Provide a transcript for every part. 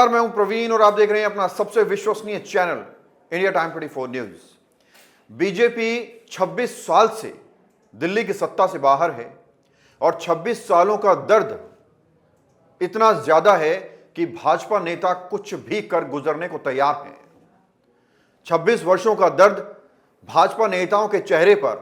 नमस्कार, मैं हूं प्रवीण और आप देख रहे हैं अपना सबसे विश्वसनीय channel India time 24 news. BJP 26 साल से दिल्ली की सत्ता से बाहर है और 26 सालों का दर्द इतना ज्यादा है कि भाजपा नेता कुछ भी कर गुजरने को तैयार हैं। 26 वर्षों का दर्द भाजपा नेताओं के चेहरे पर,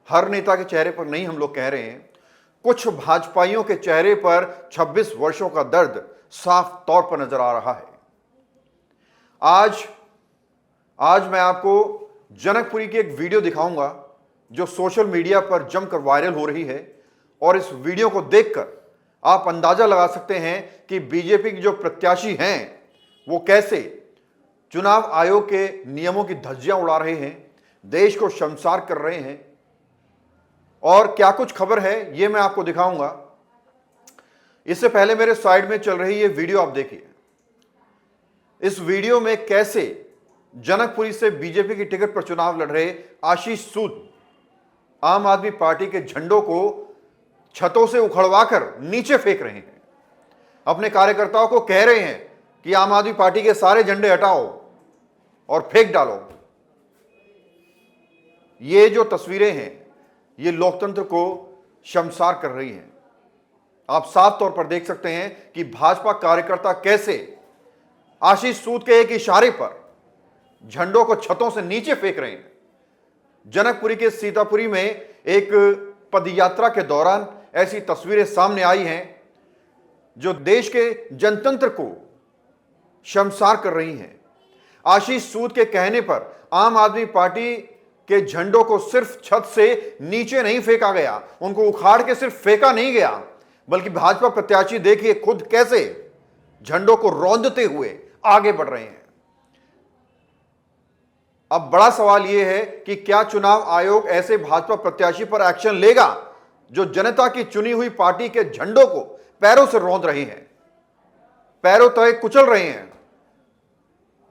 हर नेता के चेहरे पर नहीं हम लोग कह रहे हैं, कुछ भाजपाइयों के चेहरे पर 26 वर्षों का दर्द साफ तौर पर नजर आ रहा है। आज मैं आपको जनकपुरी की एक वीडियो दिखाऊंगा जो सोशल मीडिया पर जमकर वायरल हो रही है और इस वीडियो को देखकर आप अंदाजा लगा सकते हैं कि बीजेपी के जो प्रत्याशी हैं वो कैसे चुनाव आयोग के नियमों की धज्जियां उड़ा रहे हैं, देश को शर्मसार कर रहे हैं। और क्या कुछ खबर है ये मैं आपको दिखाऊंगा। इससे पहले मेरे साइड में चल रही ये वीडियो आप देखिए। इस वीडियो में कैसे जनकपुरी से बीजेपी की टिकट पर चुनाव लड़ रहे आशीष सूद आम आदमी पार्टी के झंडों को छतों से उखड़वाकर नीचे फेंक रहे हैं। अपने कार्यकर्ताओं को कह रहे हैं कि आम आदमी पार्टी के सारे झंडे हटाओ और फेंक डालो। ये जो तस्वीरें हैं ये लोकतंत्र को शर्मसार कर रही हैं। आप साफ तौर पर देख सकते हैं कि भाजपा कार्यकर्ता कैसे आशीष सूद के एक इशारे पर झंडों को छतों से नीचे फेंक रहे हैं। जनकपुरी के सीतापुरी में एक पदयात्रा के दौरान ऐसी तस्वीरें सामने आई हैं जो देश के जनतंत्र को शर्मसार कर रही हैं। आशीष सूद के कहने पर आम आदमी पार्टी के झंडों को सिर्फ छत से नीचे नहीं फेंका गया, उनको उखाड़ के सिर्फ फेंका नहीं गया, बल्कि भाजपा प्रत्याशी देखिए खुद कैसे झंडों को रौंदते हुए आगे बढ़ रहे हैं। अब बड़ा सवाल यह है कि क्या चुनाव आयोग ऐसे भाजपा प्रत्याशी पर एक्शन लेगा जो जनता की चुनी हुई पार्टी के झंडों को पैरों से रौंद रहे हैं, पैरों तले कुचल रहे हैं।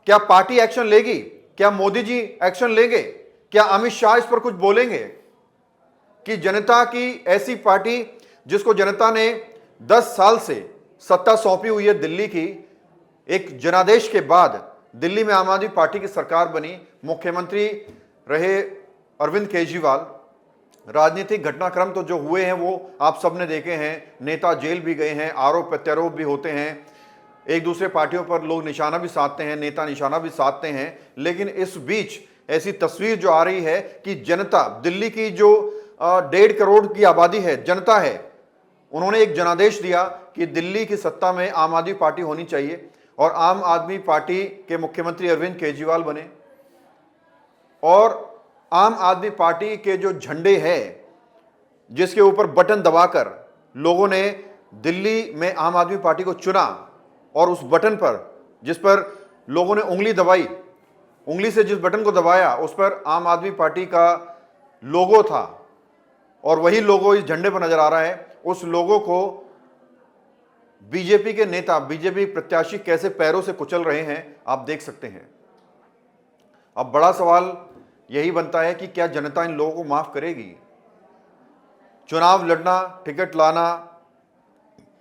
क्या पार्टी एक्शन लेगी? क्या मोदी जी एक्शन लेंगे? क्या अमित शाह इस पर कुछ बोलेंगे कि जनता की ऐसी पार्टी जिसको जनता ने 10 साल से सत्ता सौंपी हुई है दिल्ली की, एक जनादेश के बाद दिल्ली में आम आदमी पार्टी की सरकार बनी, मुख्यमंत्री रहे अरविंद केजरीवाल, राजनीतिक घटनाक्रम तो जो हुए हैं वो आप सबने देखे हैं, नेता जेल भी गए हैं, आरोप प्रत्यारोप भी होते हैं, एक दूसरे पार्टियों पर लोग निशाना भी साधते हैं, नेता निशाना भी साधते हैं। लेकिन इस बीच ऐसी तस्वीर जो आ रही है कि जनता, दिल्ली की जो 1.5 करोड़ की आबादी है, जनता है, उन्होंने एक जनादेश दिया कि दिल्ली की सत्ता में आम आदमी पार्टी होनी चाहिए और आम आदमी पार्टी के मुख्यमंत्री अरविंद केजरीवाल बने। और आम आदमी पार्टी के जो झंडे हैं जिसके ऊपर बटन दबाकर लोगों ने दिल्ली में आम आदमी पार्टी को चुना और उस बटन पर, जिस पर लोगों ने उंगली दबाई, उंगली से जिस बटन को दबाया उस पर आम आदमी पार्टी का लोगो था और वही लोगो इस झंडे पर नजर आ रहा है। उस लोगो को बीजेपी के नेता, बीजेपी प्रत्याशी कैसे पैरों से कुचल रहे हैं आप देख सकते हैं। अब बड़ा सवाल यही बनता है कि क्या जनता इन लोगों को माफ करेगी? चुनाव लड़ना, टिकट लाना,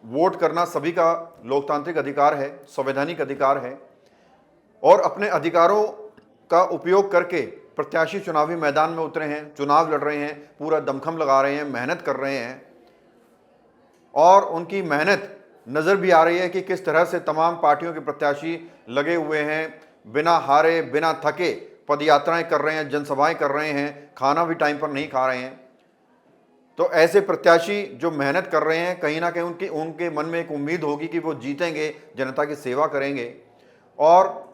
वोट करना सभी का लोकतांत्रिक अधिकार है, संवैधानिक अधिकार है और अपने अधिकारों का उपयोग करके प्रत्याशी चुनावी मैदान में उतरे हैं, चुनाव लड़ रहे हैं, पूरा दमखम लगा रहे हैं, मेहनत कर रहे हैं और उनकी मेहनत नज़र भी आ रही है कि किस तरह से तमाम पार्टियों के प्रत्याशी लगे हुए हैं, बिना हारे बिना थके पदयात्राएं कर रहे हैं, जनसभाएं कर रहे हैं, खाना भी टाइम पर नहीं खा रहे हैं। तो ऐसे प्रत्याशी जो मेहनत कर रहे हैं, कहीं ना कहीं उनके मन में एक उम्मीद होगी कि वो जीतेंगे, जनता की सेवा करेंगे। और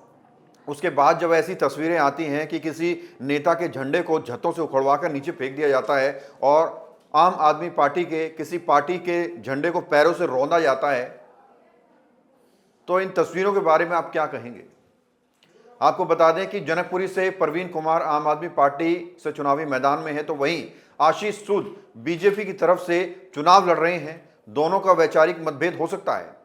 उसके बाद जब ऐसी तस्वीरें आती हैं कि किसी नेता के झंडे को छतों से उखड़वाकर नीचे फेंक दिया जाता है और आम आदमी पार्टी के किसी पार्टी के झंडे को पैरों से रौंदा जाता है, तो इन तस्वीरों के बारे में आप क्या कहेंगे? आपको बता दें कि जनकपुरी से परवीन कुमार आम आदमी पार्टी से चुनावी मैदान में है, तो वहीं आशीष सूद बीजेपी की तरफ से चुनाव लड़ रहे हैं। दोनों का वैचारिक मतभेद हो सकता है,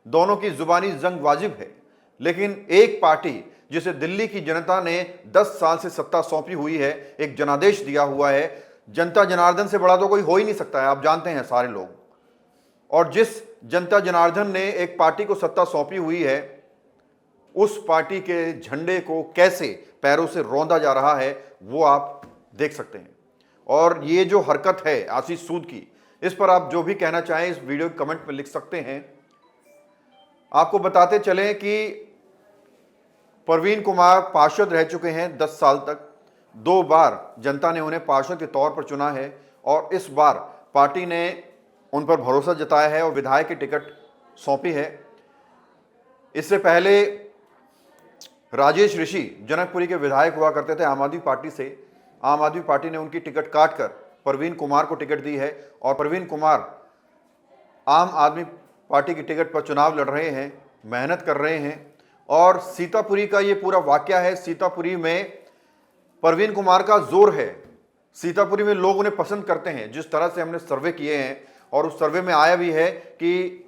दोनों की जुबानी जंग वाजिब है, लेकिन एक पार्टी जिसे दिल्ली की जनता ने 10 साल से सत्ता सौंपी हुई है, एक जनादेश दिया हुआ है, जनता जनार्दन से बड़ा तो कोई हो ही नहीं सकता है, आप जानते हैं सारे लोग। और जिस जनता जनार्दन ने एक पार्टी को सत्ता सौंपी हुई है, उस पार्टी के झंडे को कैसे पैरों से रौंदा जा रहा है वो आप देख सकते हैं। और ये जो हरकत है आशीष सूद की, इस पर आप जो भी कहना चाहें इस वीडियो के कमेंट में लिख सकते हैं। आपको बताते चलें कि प्रवीण कुमार पार्षद रह चुके हैं 10 साल तक। 2 बार जनता ने उन्हें पार्षद के तौर पर चुना है और इस बार पार्टी ने उन पर भरोसा जताया है और विधायक की टिकट सौंपी है। इससे पहले राजेश ऋषि जनकपुरी के विधायक हुआ करते थे आम आदमी पार्टी से। आम आदमी पार्टी ने उनकी टिकट काटकर प्रवीण कुमार को टिकट दी है और प्रवीण कुमार आम आदमी पार्टी की टिकट पर चुनाव लड़ रहे हैं, मेहनत कर रहे हैं। और सीतापुरी का ये पूरा वाकया है। सीतापुरी में प्रवीण कुमार का जोर है। सीतापुरी में लोग उन्हें पसंद करते हैं। जिस तरह से हमने सर्वे किए हैं और उस सर्वे में आया भी है कि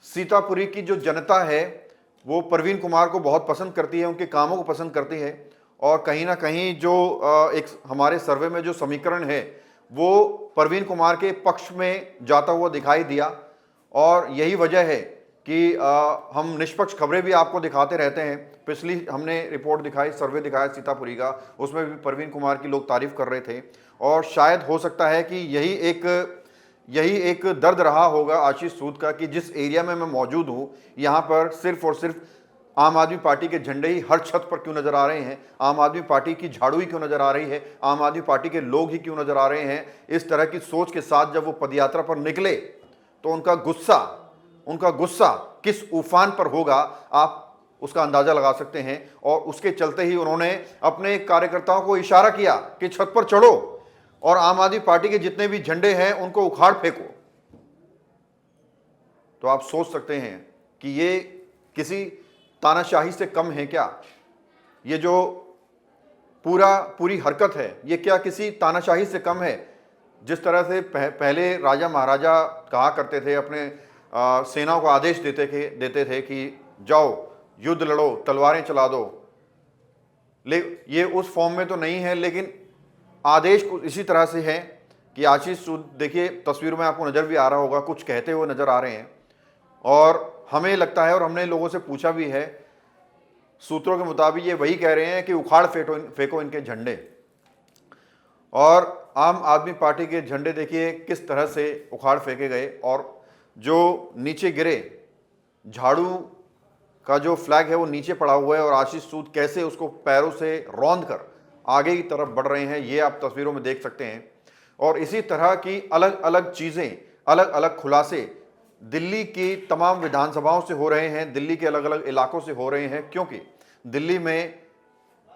सीतापुरी की जो जनता है वो प्रवीण कुमार को बहुत पसंद करती है, उनके कामों को पसंद करती है। और कहीं ना कहीं जो एक हमारे सर्वे में जो समीकरण है वो प्रवीण कुमार के पक्ष में जाता हुआ दिखाई दिया। और यही वजह है कि हम निष्पक्ष खबरें भी आपको दिखाते रहते हैं। पिछली हमने रिपोर्ट दिखाई, सर्वे दिखाया सीतापुरी का, उसमें भी प्रवीण कुमार की लोग तारीफ कर रहे थे। और शायद हो सकता है कि यही एक दर्द रहा होगा आशीष सूद का कि जिस एरिया में मैं मौजूद हूँ यहाँ पर सिर्फ और सिर्फ आम आदमी पार्टी के झंडे ही हर छत पर क्यों नजर आ रहे हैं, आम आदमी पार्टी की झाड़ू ही क्यों नजर आ रही है, आम आदमी पार्टी के लोग ही क्यों नजर आ रहे हैं। इस तरह की सोच के साथ जब वो पदयात्रा पर निकले तो उनका गुस्सा किस उफान पर होगा आप उसका अंदाजा लगा सकते हैं। और उसके चलते ही उन्होंने अपने कार्यकर्ताओं को इशारा किया कि छत पर चढ़ो और आम आदमी पार्टी के जितने भी झंडे हैं उनको उखाड़ फेंको। तो आप सोच सकते हैं कि ये किसी तानाशाही से कम है क्या? ये जो पूरी हरकत है ये क्या किसी तानाशाही से कम है? जिस तरह से पहले राजा महाराजा कहा करते थे, अपने सेनाओं को आदेश देते थे कि जाओ युद्ध लड़ो, तलवारें चला दो। ये उस फॉर्म में तो नहीं है, लेकिन आदेश कुछ इसी तरह से है कि आशीष सूद, देखिए तस्वीर में आपको नज़र भी आ रहा होगा, कुछ कहते हुए नज़र आ रहे हैं। और हमें लगता है और हमने लोगों से पूछा भी है, सूत्रों के मुताबिक ये वही कह रहे हैं कि उखाड़ फेंको इनके झंडे। और आम आदमी पार्टी के झंडे देखिए किस तरह से उखाड़ फेंके गए और जो नीचे गिरे, झाड़ू का जो फ्लैग है वो नीचे पड़ा हुआ है और आशीष सूद कैसे उसको पैरों से रौंद कर आगे की तरफ बढ़ रहे हैं, ये आप तस्वीरों में देख सकते हैं। और इसी तरह की अलग अलग चीज़ें, अलग अलग खुलासे दिल्ली की तमाम विधानसभाओं से हो रहे हैं, दिल्ली के अलग अलग इलाकों से हो रहे हैं, क्योंकि दिल्ली में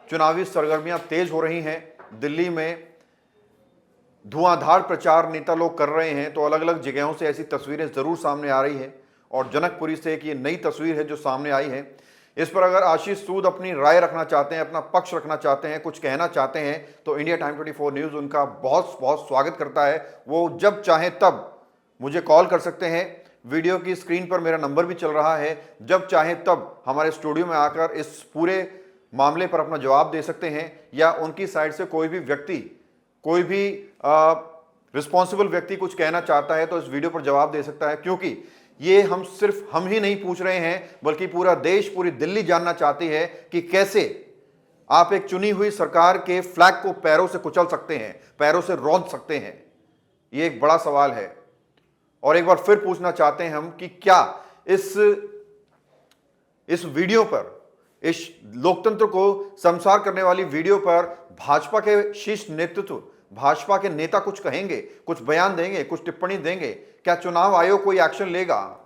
चुनावी सरगर्मियां तेज हो रही हैं। दिल्ली में धुआंधार प्रचार नेता लोग कर रहे हैं, तो अलग अलग जगहों से ऐसी तस्वीरें ज़रूर सामने आ रही है। और जनकपुरी से एक ये नई तस्वीर है जो सामने आई है। इस पर अगर आशीष सूद अपनी राय रखना चाहते हैं, अपना पक्ष रखना चाहते हैं, कुछ कहना चाहते हैं, तो इंडिया टाइम 24 न्यूज़ उनका बहुत बहुत स्वागत करता है। वो जब चाहें तब मुझे कॉल कर सकते हैं। वीडियो की स्क्रीन पर मेरा नंबर भी चल रहा है। जब चाहें तब हमारे स्टूडियो में आकर इस पूरे मामले पर अपना जवाब दे सकते हैं, या उनकी साइड से कोई भी व्यक्ति, कोई भी रिस्पॉन्सिबल व्यक्ति कुछ कहना चाहता है तो इस वीडियो पर जवाब दे सकता है। क्योंकि ये सिर्फ हम ही नहीं पूछ रहे हैं, बल्कि पूरा देश, पूरी दिल्ली जानना चाहती है कि कैसे आप एक चुनी हुई सरकार के फ्लैग को पैरों से कुचल सकते हैं, पैरों से रौंद सकते हैं। ये एक बड़ा सवाल है। और एक बार फिर पूछना चाहते हैं हम कि क्या इस वीडियो पर, इस लोकतंत्र को संसार करने वाली वीडियो पर भाजपा के शीर्ष नेतृत्व, भाजपा के नेता कुछ कहेंगे, कुछ बयान देंगे, कुछ टिप्पणी देंगे? क्या चुनाव आयोग कोई एक्शन लेगा?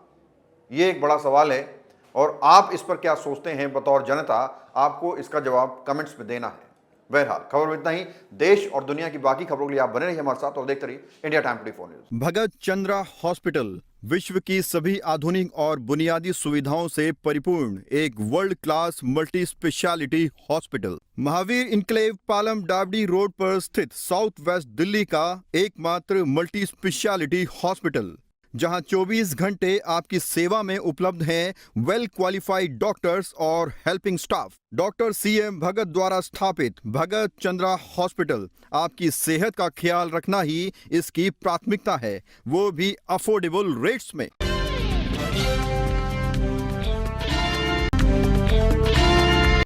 ये एक बड़ा सवाल है। और आप इस पर क्या सोचते हैं बतौर जनता? आपको इसका जवाब कमेंट्स में देना है। बहरहाल खबर में इतना ही। देश और दुनिया की बाकी खबरों के लिए आप बने रहिए हमारे साथ और देखते रहिए इंडिया टाइम 24 न्यूज। भगत चंद्रा हॉस्पिटल विश्व की सभी आधुनिक और बुनियादी सुविधाओं से परिपूर्ण एक world class multi speciality hospital, Mahavir enclave, Palam Dabri road पर स्थित साउथ वेस्ट दिल्ली का एकमात्र मल्टी स्पेशलिटी हॉस्पिटल, जहां 24 घंटे आपकी सेवा में उपलब्ध हैं वेल क्वालिफाइड डॉक्टर्स और हेल्पिंग स्टाफ। डॉक्टर CM भगत द्वारा स्थापित भगत चंद्रा हॉस्पिटल आपकी सेहत का ख्याल रखना ही इसकी प्राथमिकता है, वो भी अफोर्डेबल रेट्स में।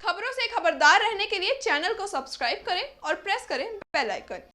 खबरों से खबरदार रहने के लिए चैनल को सब्सक्राइब करें और प्रेस करें बेल आइकन।